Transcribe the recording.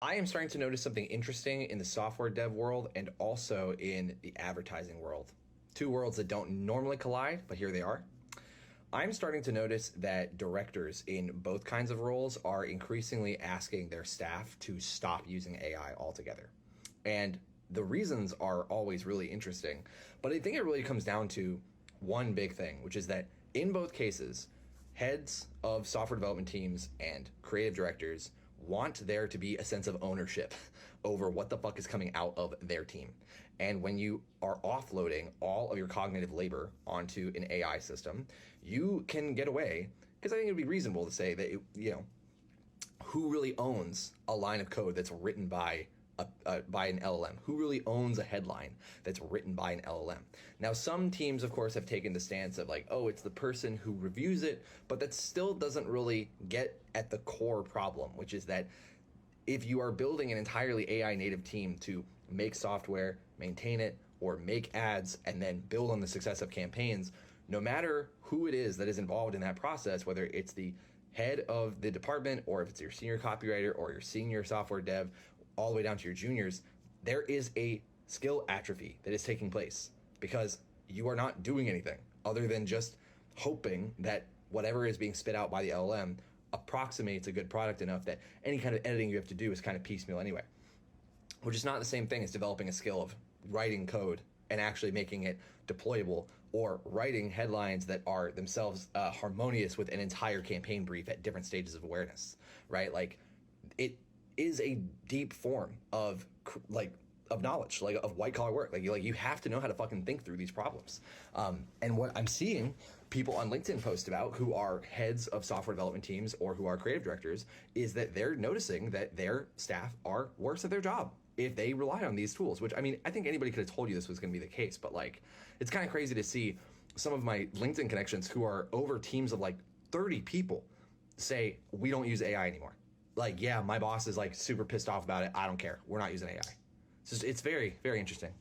I am starting to notice something interesting in the software dev world and also in the advertising world. Two worlds that don't normally collide, but here they are. I'm starting to notice that directors in both kinds of roles are increasingly asking their staff to stop using AI altogether. And the reasons are always really interesting, but I think it really comes down to one big thing, which is that in both cases, heads of software development teams and creative directors want there to be a sense of ownership over what the fuck is coming out of their team. And when you are offloading all of your cognitive labor onto an AI system, you can get away, because I think it would be reasonable to say that, who really owns a line of code that's written by by an LLM? Who really owns a headline that's written by an LLM? Now, some teams, of course, have taken the stance of like, oh, it's the person who reviews it, but that still doesn't really get at the core problem, which is that if you are building an entirely AI native team to make software, maintain it, or make ads, and then build on the success of campaigns, no matter who it is that is involved in that process, whether it's the head of the department or if it's your senior copywriter or your senior software dev, all the way down to your juniors, there is a skill atrophy that is taking place because you are not doing anything other than just hoping that whatever is being spit out by the LLM approximates a good product enough that any kind of editing you have to do is kind of piecemeal anyway, which is not the same thing as developing a skill of writing code and actually making it deployable, or writing headlines that are themselves harmonious with an entire campaign brief at different stages of awareness, right? Like, it is a deep form of knowledge, like of white collar work. Like you have to know how to fucking think through these problems. And what I'm seeing people on LinkedIn post about who are heads of software development teams or who are creative directors is that they're noticing that their staff are worse at their job if they rely on these tools, which, I mean, I think anybody could have told you this was going to be the case, but like, it's kind of crazy to see some of my LinkedIn connections who are over teams of like 30 people say, we don't use AI anymore. Like, yeah, my boss is like super pissed off about it. I don't care. We're not using AI. It's very, very interesting.